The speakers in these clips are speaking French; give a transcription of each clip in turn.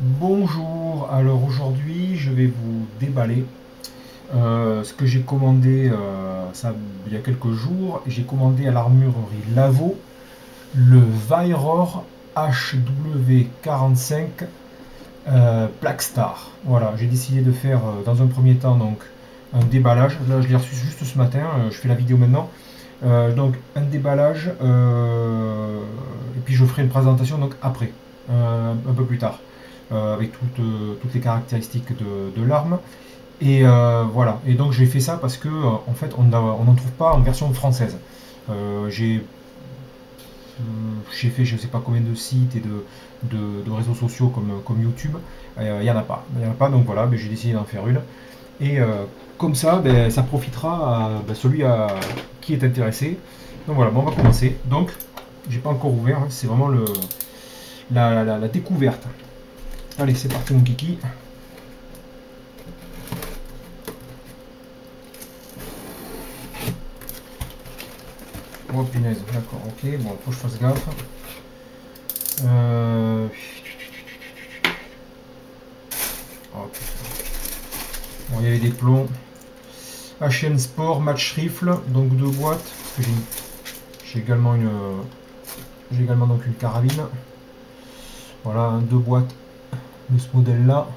Bonjour, alors aujourd'hui je vais vous déballer ce que j'ai commandé il y a quelques jours. J'ai commandé à l'armurerie Lavo le Vairor HW45 Black Star. Voilà, j'ai décidé de faire dans un premier temps donc un déballage. Là je l'ai reçu juste ce matin, je fais la vidéo maintenant. Donc un déballage et puis je ferai une présentation donc après, un peu plus tard, avec toutes les caractéristiques de l'arme. Et voilà. Et donc j'ai fait ça parce que en fait on n'en trouve pas en version française. Euh, j'ai j'ai fait je sais pas combien de sites et de réseaux sociaux comme YouTube. Il n'y en a pas. Il y en a pas, donc voilà, j'ai décidé d'en faire une. Et comme ça, ça profitera à celui qui est intéressé. Donc voilà, bon, on va commencer. Donc, j'ai pas encore ouvert, hein, c'est vraiment la découverte. Allez, c'est parti mon kiki. Oh punaise, d'accord, ok, bon, faut que je fasse gaffe. Oh, bon, il y avait des plombs. HN Sport, match rifle, donc deux boîtes. J'ai également donc une carabine. Voilà, hein, deux boîtes de ce modèle là.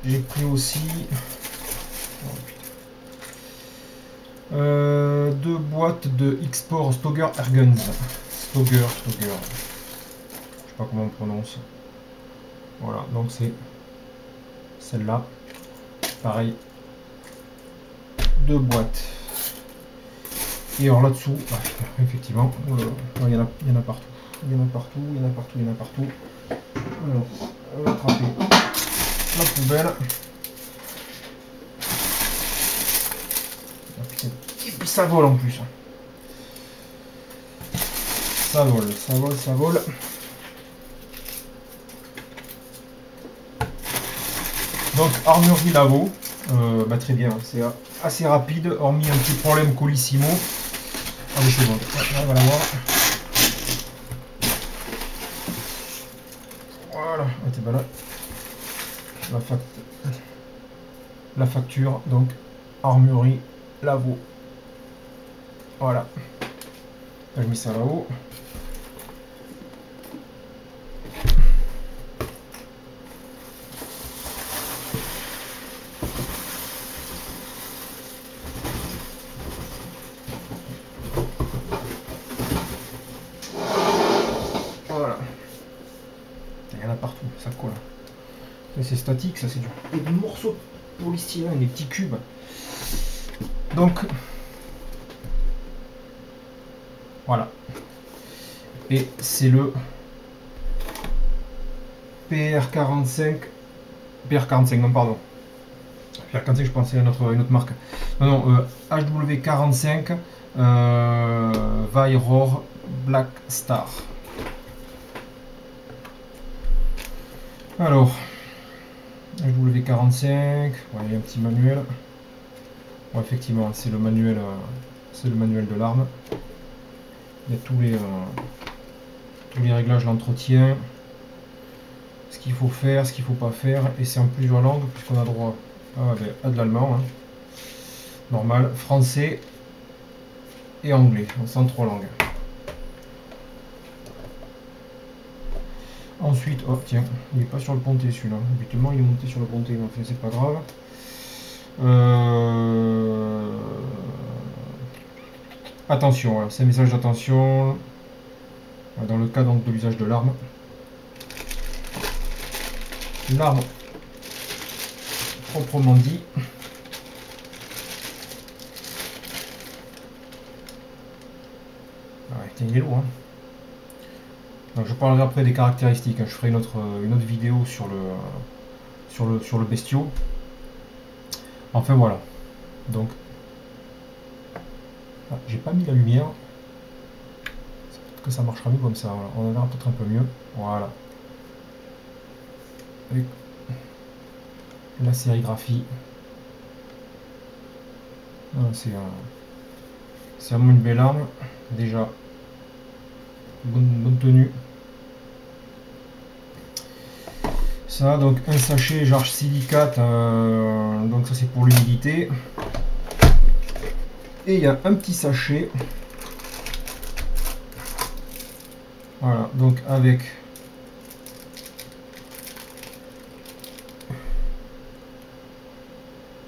J'ai pris aussi deux boîtes de X-Port Stoger Ergens. Stoger. Je sais pas comment on prononce. Voilà, donc c'est celle-là. Pareil, deux boîtes. Et alors là-dessous, effectivement, il y en a partout. Il y en a partout. Alors, on va attraper la poubelle. Et puis ça vole en plus. Ça vole. Donc armurerie Lavo, très bien, c'est assez rapide, hormis un petit problème Colissimo. Allez, c'est bon, on va la voir. Voilà, t'es là. La facture, donc armurerie Lavo. Voilà. Je mets ça là-haut. Voilà. Il y en a partout, ça colle. C'est statique, ça c'est des morceaux de polystyrène, des petits cubes. Donc, voilà. Et c'est le PR45. PR45, non, pardon. PR45, je pensais à une autre marque. Non, HW45 Vairor Black Star. Alors, HW45, il y a un petit manuel. Bon, effectivement, c'est le manuel de l'arme. Il y a tous les réglages d'entretien, ce qu'il faut faire, ce qu'il ne faut pas faire, et c'est en plusieurs langues, puisqu'on a droit à de l'allemand, hein. Normal, français et anglais, c'est en trois langues. Ensuite, oh tiens, il n'est pas sur le ponté celui-là. Habituellement il est monté sur le ponté, mais enfin c'est pas grave. Attention, hein, c'est un message d'attention dans le cas donc de l'usage de l'arme. L'arme proprement dit. Il est lourd, hein. Donc, je parlerai après des caractéristiques, hein. Je ferai une autre vidéo sur le bestiau. Enfin voilà. Donc, j'ai pas mis la lumière. Peut-être que ça marchera mieux comme ça. Voilà. On en verra peut-être un peu mieux. Voilà. Avec la sérigraphie. C'est vraiment une belle arme. Déjà, bonne tenue. Ça, donc un sachet genre silicate, donc ça c'est pour l'humidité. Et il y a un petit sachet, voilà, donc avec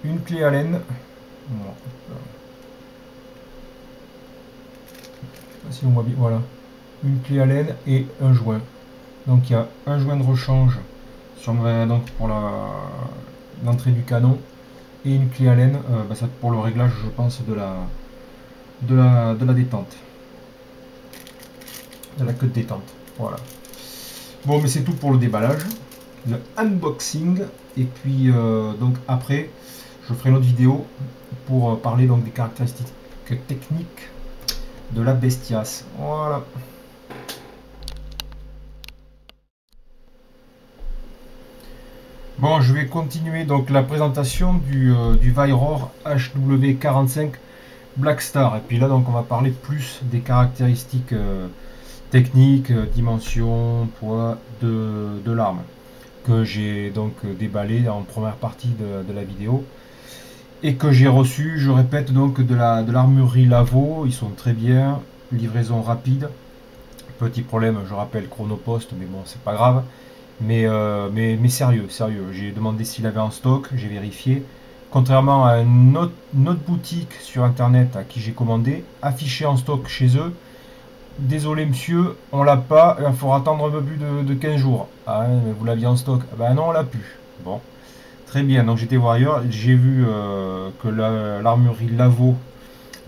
une clé Allen. Bon, si on voit bien, voilà, une clé Allen et un joint. Donc il y a un joint de rechange sur, donc pour l'entrée du canon et une clé Allen ça pour le réglage, je pense, de la détente, de la queue de détente. Voilà. Bon, mais c'est tout pour le déballage, le unboxing, et puis donc après je ferai une autre vidéo pour parler donc des caractéristiques techniques de la Bestias. Voilà. Bon, je vais continuer donc la présentation du Weyrauch HW45 Black Star. Et puis là, donc, on va parler plus des caractéristiques techniques, dimension, poids de l'arme que j'ai donc déballé en première partie de la vidéo et que j'ai reçu, je répète, donc de l'armurerie Lavo. Ils sont très bien, livraison rapide. Petit problème, je rappelle, chronopost, mais bon, c'est pas grave. Mais sérieux. J'ai demandé s'il avait en stock, j'ai vérifié. Contrairement à une autre boutique sur internet à qui j'ai commandé, affiché en stock chez eux. Désolé monsieur, on l'a pas, il faudra attendre un peu plus de 15 jours. Ah ouais, mais vous l'aviez en stock? Ah bah non, on l'a plus. Bon, très bien, donc j'étais voir ailleurs, j'ai vu que l'armurerie Lavo,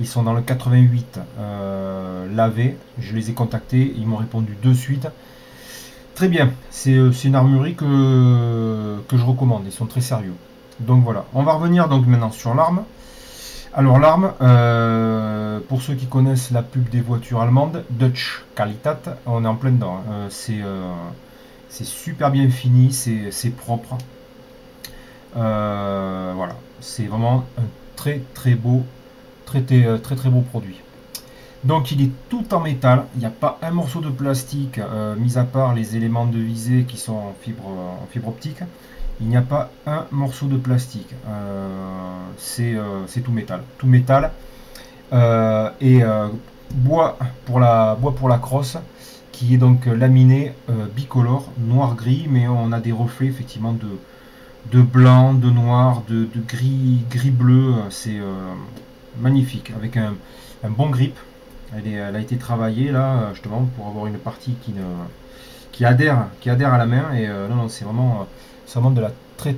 ils sont dans le 88 lavé, je les ai contactés, ils m'ont répondu de suite. Très bien, c'est une armurerie que je recommande, ils sont très sérieux. Donc voilà, on va revenir donc maintenant sur l'arme. Alors l'arme, pour ceux qui connaissent la pub des voitures allemandes, Dutch Qualitat, on est en plein dedans. C'est super bien fini, c'est propre. Voilà, c'est vraiment un très beau produit. Donc il est tout en métal, il n'y a pas un morceau de plastique, mis à part les éléments de visée qui sont en fibre optique. Il n'y a pas un morceau de plastique, c'est tout métal. Tout métal et bois pour la crosse qui est donc laminé bicolore, noir-gris, mais on a des reflets effectivement de blanc, de noir, de gris-bleu. C'est magnifique, avec un bon grip. Elle a été travaillée là justement pour avoir une partie qui adhère à la main. Et non, c'est vraiment de la très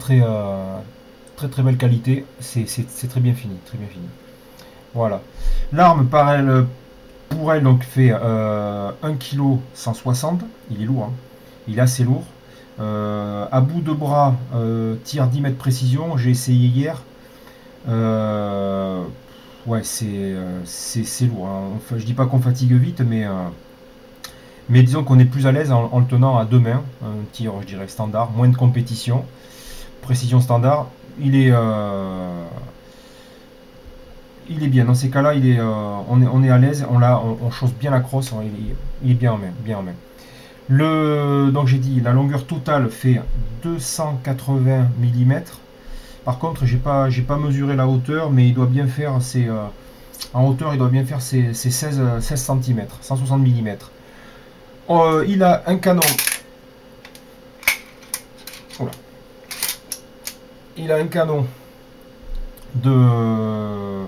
belle qualité. C'est très bien fini, Voilà. L'arme pour elle donc fait 1 kg 160. Il est lourd, hein. Il est assez lourd. À bout de bras, tir 10 mètres précision. J'ai essayé hier. Ouais, c'est lourd, hein. Enfin, je dis pas qu'on fatigue vite, mais disons qu'on est plus à l'aise en le tenant à deux mains. Un tir, je dirais, standard, moins de compétition. Précision standard. Il est bien. Dans ces cas-là, on est à l'aise. On chausse bien la crosse. Il est bien en main. Donc j'ai dit, la longueur totale fait 280 mm. Par contre, j'ai pas mesuré la hauteur, mais il doit bien faire en hauteur, il doit bien faire ses 16 cm, 160 mm. Il a un canon. Oula. Il a un canon de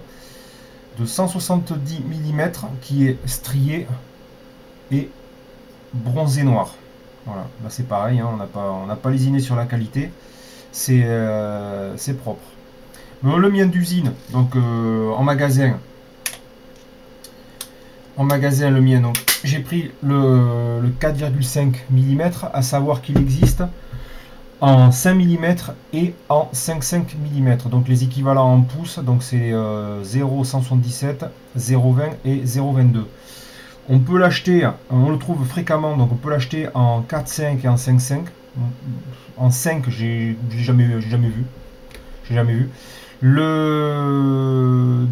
170 mm qui est strié et bronzé noir. Voilà, là c'est pareil, hein, on n'a pas lésiné sur la qualité. C'est propre. Le mien d'usine, donc en magasin, le mien, donc j'ai pris le 4,5 mm, à savoir qu'il existe en 5 mm et en 5,5 mm, donc les équivalents en pouces, donc c'est 0,177, 0,20 et 0,22. On peut l'acheter, on le trouve fréquemment, donc on peut l'acheter en 4,5 et en 5,5. En 5, j'ai jamais vu. Dans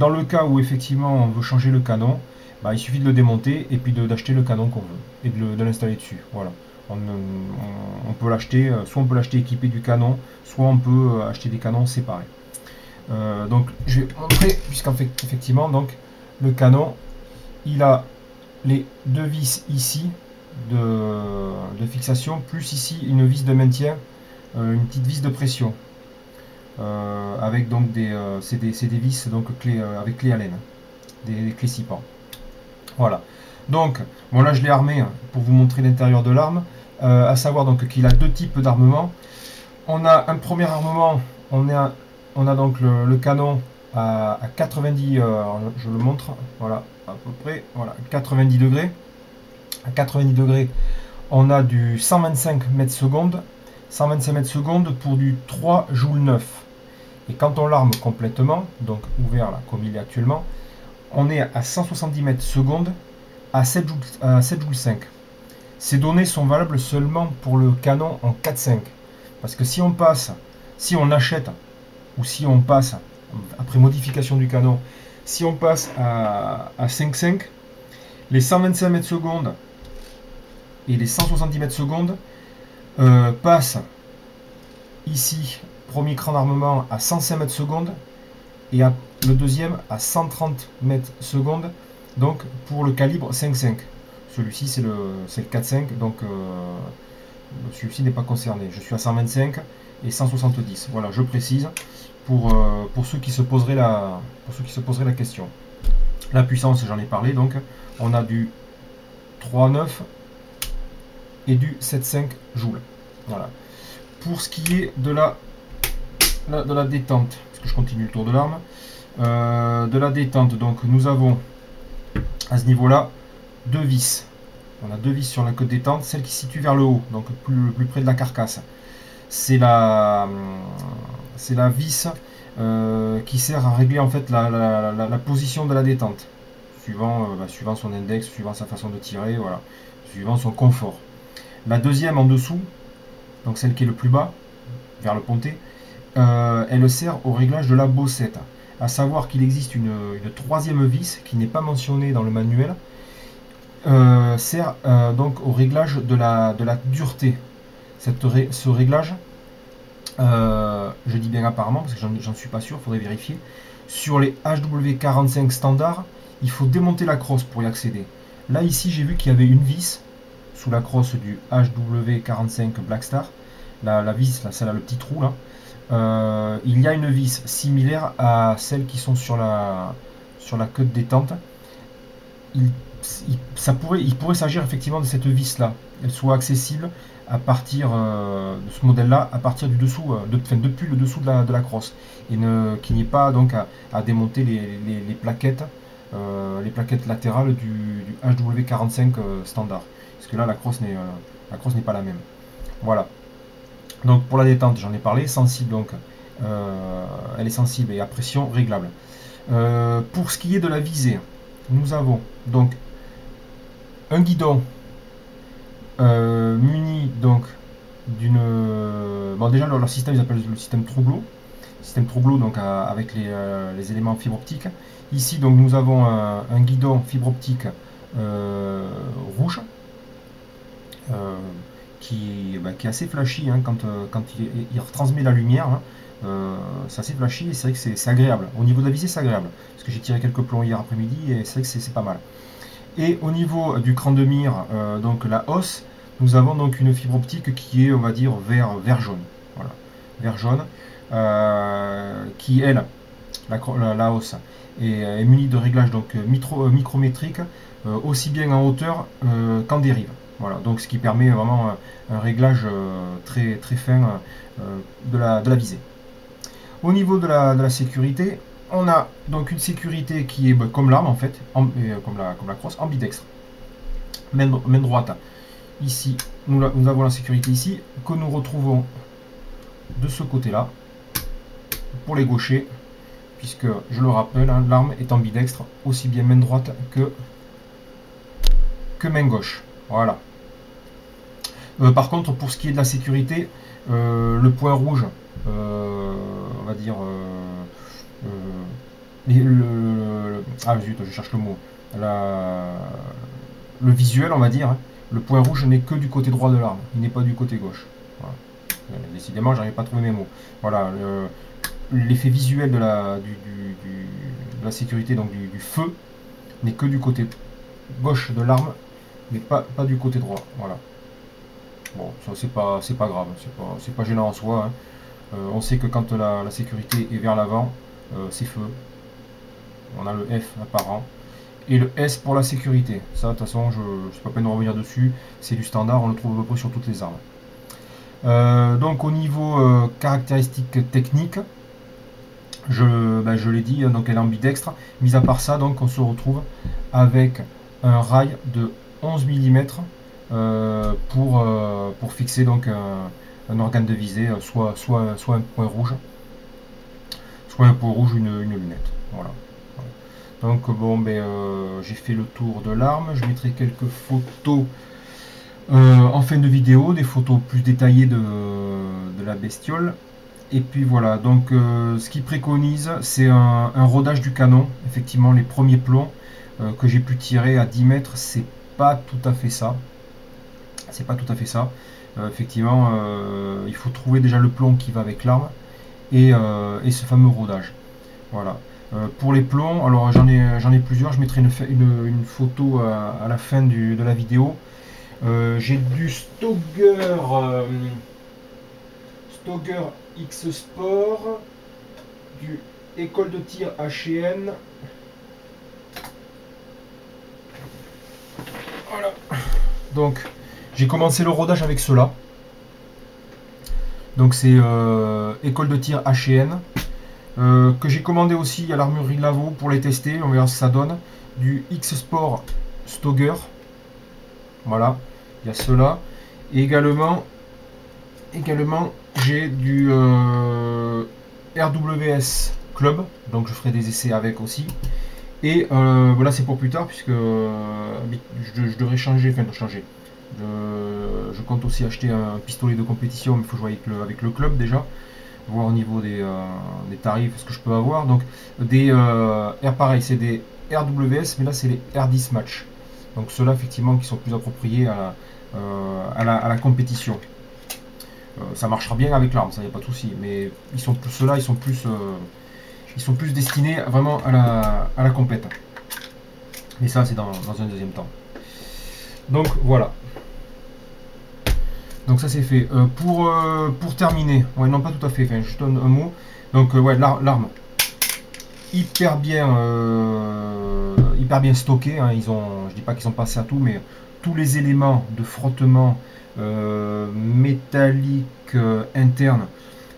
le cas où effectivement on veut changer le canon, bah, il suffit de le démonter et puis d'acheter le canon qu'on veut et de l'installer dessus. Voilà. On peut l'acheter, soit on peut l'acheter équipé du canon, soit on peut acheter des canons séparés. Donc je vais montrer, puisqu'en fait, effectivement, donc, le canon, il a les deux vis ici de fixation, plus ici une vis de maintien, une petite vis de pression. Avec donc c'est des vis donc, avec clé Allen, des clés 6 pans. Voilà. Donc, bon là je l'ai armé pour vous montrer l'intérieur de l'arme. À savoir donc qu'il a deux types d'armement. On a un premier armement, on a donc le canon à 90, je le montre, voilà, à peu près, voilà, 90 degrés. À 90 degrés, on a du 125 mètres secondes. 125 mètres secondes pour du 3 joules 9. Et quand on l'arme complètement, donc ouvert là, comme il est actuellement, on est à 170 mètres secondes à 7 joules 5. Ces données sont valables seulement pour le canon en 4.5. Parce que si on achète, ou si on passe, après modification du canon, si on passe à 5.5, les 125 mètres secondes et les 170 mètres secondes passent ici, premier cran d'armement à 105 mètres secondes, et le deuxième à 130 mètres secondes, donc pour le calibre 5.5. Celui-ci c'est le 4.5, donc celui-ci n'est pas concerné. Je suis à 125 et 170. Voilà, je précise pour ceux qui se poseraient la question. La puissance, j'en ai parlé, donc on a du 3.9 et du 7.5 joules. Voilà. Pour ce qui est de la détente, parce que je continue le tour de l'arme, de la détente, donc nous avons à ce niveau-là deux vis. On a deux vis sur la queue de détente, celle qui se situe vers le haut, donc plus près de la carcasse. C'est la vis qui sert à régler en fait la position de la détente, suivant son index, suivant sa façon de tirer, voilà, suivant son confort. La deuxième en dessous, donc celle qui est le plus bas, vers le pontet, elle sert au réglage de la bossette. À savoir qu'il existe une troisième vis qui n'est pas mentionnée dans le manuel, sert donc au réglage de la dureté. Ce réglage, je dis bien apparemment parce que j'en suis pas sûr, il faudrait vérifier. Sur les HW45 standards, il faut démonter la crosse pour y accéder. Là ici j'ai vu qu'il y avait une vis sous la crosse du HW45 Blackstar. La vis, là, celle à le petit trou là. Il y a une vis similaire à celles qui sont sur la queue de détente. Il pourrait s'agir effectivement de cette vis là. Elle soit accessible à partir de ce modèle là, à partir du dessous, depuis le dessous de la crosse, et qu'il n'y ait pas donc à démonter les plaquettes latérales du HW45 standard, parce que là la crosse n'est pas la même. Voilà. Donc pour la détente, j'en ai parlé, sensible, donc elle est sensible et à pression réglable. Pour ce qui est de la visée, nous avons donc un guidon muni donc d'une... Bon déjà leur système, ils appellent le système Trouglo. Système Trouglo donc avec les éléments fibre optique. Ici donc nous avons un guidon fibre optique rouge. Qui est assez flashy hein, quand il retransmet la lumière. Hein. C'est assez flashy et c'est vrai que c'est agréable. Au niveau de la visée, c'est agréable. Parce que j'ai tiré quelques plombs hier après-midi et c'est vrai que c'est pas mal. Et au niveau du cran de mire, donc la hausse, nous avons donc une fibre optique qui est, on va dire, vert jaune. Voilà. Vert jaune. Qui, elle, la hausse, est munie de réglages donc, micrométriques, aussi bien en hauteur qu'en dérive. Voilà, donc ce qui permet vraiment un réglage très, très fin de la visée. Au niveau de la sécurité, on a donc une sécurité qui est comme l'arme en fait, comme la crosse, ambidextre. Main droite, ici, nous avons la sécurité ici, que nous retrouvons de ce côté-là, pour les gauchers, puisque, je le rappelle, hein, l'arme est ambidextre, aussi bien main droite que main gauche. Voilà. Par contre, pour ce qui est de la sécurité, le point rouge, on va dire, ah zut, je cherche le mot, le visuel, on va dire, hein. Le point rouge n'est que du côté droit de l'arme, il n'est pas du côté gauche. Voilà. Décidément, j'arrive pas à trouver mes mots. Voilà, l'effet visuel de de la sécurité, donc du feu, n'est que du côté gauche de l'arme, mais pas du côté droit. Voilà. Bon, ça c'est pas grave, c'est pas gênant en soi, hein. On sait que quand la sécurité est vers l'avant, c'est feu. On a le F apparent. Et le S pour la sécurité. Ça, de toute façon, je ne suis pas peine de revenir dessus. C'est du standard, on le trouve à peu près sur toutes les armes. Donc au niveau caractéristiques techniques, je l'ai dit, donc elle est ambidextre. Mis à part ça, donc on se retrouve avec un rail de 11 mm pour fixer donc un organe de visée, soit un point rouge, ou une lunette. Voilà. Donc bon, j'ai fait le tour de l'arme. Je mettrai quelques photos en fin de vidéo, des photos plus détaillées de la bestiole. Et puis voilà, donc ce qu'il préconise, c'est un rodage du canon. Effectivement, les premiers plombs que j'ai pu tirer à 10 mètres, c'est pas tout à fait ça. C'est pas tout à fait ça. Effectivement, il faut trouver déjà le plomb qui va avec l'arme et ce fameux rodage. Voilà. Pour les plombs, alors j'en ai plusieurs, je mettrai une photo à la fin de la vidéo. J'ai du Stoeger X Sport, du École de tir HN. Voilà. Donc j'ai commencé le rodage avec cela. Donc c'est École de tir HN. Que j'ai commandé aussi à l'armurerie Lavo pour les tester, on verra ce que ça donne. Du X Sport Stoeger, voilà, il y a cela. Et également j'ai du RWS Club, donc je ferai des essais avec aussi. Et voilà, c'est pour plus tard, puisque je devrais changer, je compte aussi acheter un pistolet de compétition, mais il faut jouer avec le club déjà. Voir au niveau des tarifs ce que je peux avoir. Donc pareil, c'est des RWS, mais là c'est les R10 Match. Donc ceux-là effectivement qui sont plus appropriés à la compétition. Ça marchera bien avec l'arme, ça n'y a pas de souci, mais ceux-là ils sont plus destinés vraiment à la compète. Mais ça c'est dans un deuxième temps. Donc voilà. Donc ça c'est fait. Pour terminer, ouais, non pas tout à fait, enfin, juste un mot. Donc ouais, l'arme hyper bien stocké. Hein, je dis pas qu'ils sont passés à tout, mais tous les éléments de frottement métallique interne,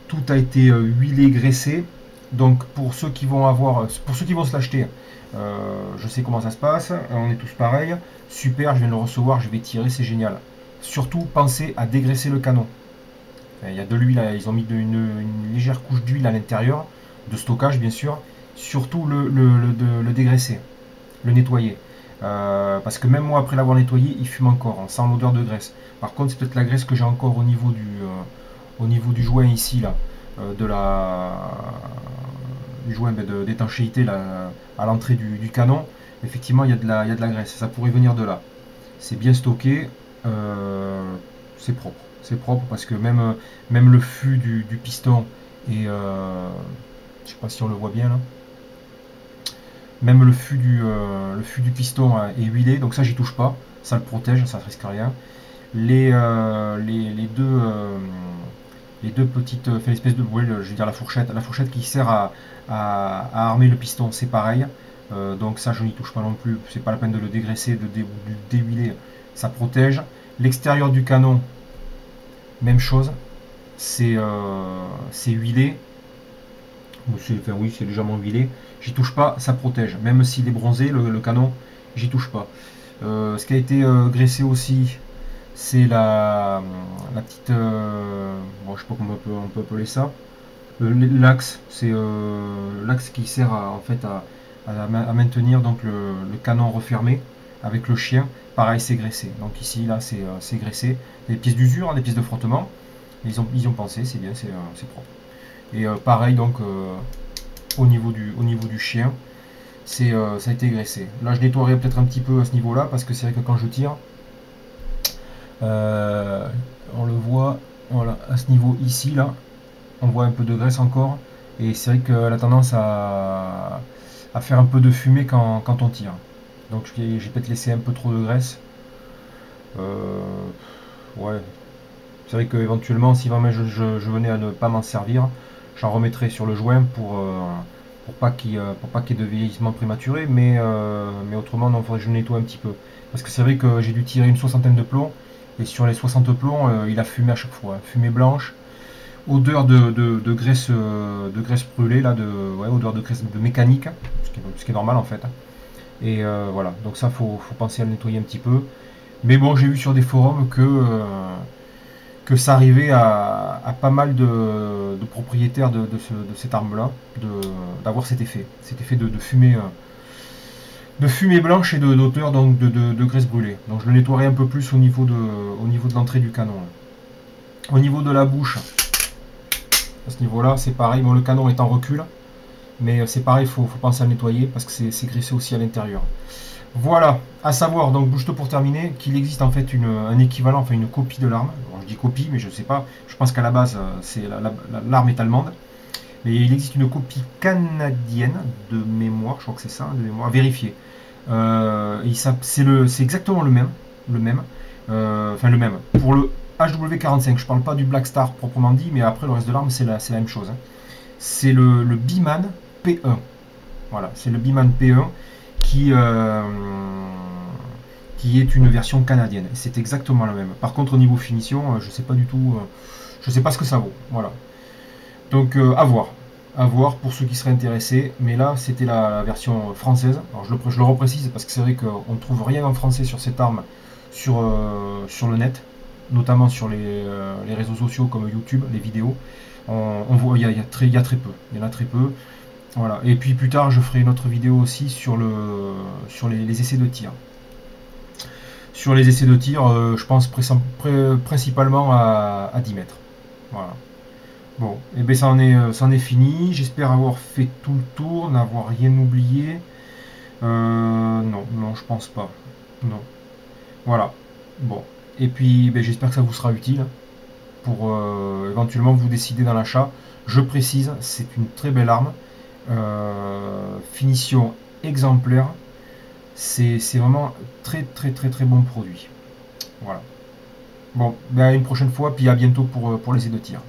tout a été huilé, graissé. Donc pour ceux qui vont se l'acheter, je sais comment ça se passe. On est tous pareils. Super, je viens de le recevoir, je vais tirer, c'est génial. Surtout, pensez à dégraisser le canon. Il y a de l'huile, ils ont mis une légère couche d'huile à l'intérieur, de stockage bien sûr. Surtout le dégraisser, le nettoyer. Parce que même moi, après l'avoir nettoyé, il fume encore, on sent l'odeur de graisse. Par contre, c'est peut-être la graisse que j'ai encore au niveau du joint ici, là, du joint d'étanchéité à l'entrée du canon. Effectivement, il y a de la graisse, ça pourrait venir de là. C'est bien stocké. C'est propre parce que même le fût du piston est je sais pas si on le voit bien là, même le fût du piston est huilé, donc ça j'y touche pas, ça le protège, ça ne risque rien. Les deux petites, l'espèce de, ouais, je veux dire la fourchette qui sert à armer le piston, c'est pareil. Donc ça je n'y touche pas non plus, c'est pas la peine de le dégraisser, de déhuiler, ça protège. L'extérieur du canon, même chose, c'est huilé, enfin oui, c'est légèrement huilé, j'y touche pas, ça protège, même s'il est bronzé, le canon, j'y touche pas. Ce qui a été graissé aussi, c'est la petite, bon, je sais pas comment on peut appeler ça, l'axe, c'est l'axe qui sert en fait à maintenir donc le canon refermé avec le chien. Pareil, c'est graissé. Donc ici, là, c'est graissé. Des pièces d'usure, hein, des pièces de frottement. Ils ont pensé, c'est bien, c'est propre. Et pareil, donc, au niveau du chien. ça a été graissé. Là je nettoierai peut-être un petit peu à ce niveau là, parce que c'est vrai que quand je tire, on le voit, voilà, à ce niveau ici là, on voit un peu de graisse encore, et c'est vrai qu'elle a tendance à faire un peu de fumée quand on tire. Donc j'ai peut-être laissé un peu trop de graisse. Ouais, c'est vrai qu'éventuellement, si vraiment je venais à ne pas m'en servir, j'en remettrai sur le joint pour pas qu'il y ait de vieillissement prématuré, mais autrement, non, faudrait que je nettoie un petit peu. Parce que c'est vrai que j'ai dû tirer une soixantaine de plombs, et sur les 60 plombs, il a fumé à chaque fois. Fumée blanche, odeur de graisse brûlée, là, ouais, odeur de graisse de mécanique, ce qui est normal en fait. Et voilà, donc ça, faut penser à le nettoyer un petit peu. Mais bon, j'ai vu sur des forums que ça arrivait à pas mal de propriétaires de cette arme-là, d'avoir cet effet de fumée blanche et d'odeur donc de graisse brûlée. Donc je le nettoierai un peu plus au niveau de l'entrée du canon. Au niveau de la bouche, à ce niveau-là, c'est pareil. Bon, le canon est en recul, mais c'est pareil, faut penser à le nettoyer parce que c'est graissé aussi à l'intérieur. Voilà, à savoir, donc juste pour terminer, qu'il existe en fait un équivalent, enfin une copie de l'arme. Je dis copie, mais je sais pas, je pense qu'à la base, l'arme est allemande. Mais il existe une copie canadienne de mémoire, je crois que c'est ça, de mémoire, vérifiée. C'est exactement le même, enfin le même. Pour le HW45, je parle pas du Black Star proprement dit, mais après le reste de l'arme, c'est la même chose. Hein. C'est le Biman P1. Voilà, c'est le Biman P1 qui est une version canadienne. C'est exactement la même. Par contre, au niveau finition, je sais pas du tout, je sais pas ce que ça vaut. Voilà. Donc à voir pour ceux qui seraient intéressés. Mais là, c'était la version française. Alors je le reprécise parce que c'est vrai qu'on ne trouve rien en français sur cette arme sur le net, notamment sur les réseaux sociaux comme YouTube, les vidéos. On voit, il y a très peu. Il y en a très peu. Voilà. Et puis plus tard, je ferai une autre vidéo aussi sur les essais de tir. Sur les essais de tir, je pense principalement à 10 mètres. Voilà. Bon, et bien ça en est fini. J'espère avoir fait tout le tour, n'avoir rien oublié. Non, je pense pas. Non. Voilà. Bon. Et puis ben, j'espère que ça vous sera utile pour éventuellement vous décider dans l'achat. Je précise, c'est une très belle arme. Finition exemplaire. C'est vraiment très bon produit. Voilà. Bon, ben à une prochaine fois, puis à bientôt pour les essais de tir.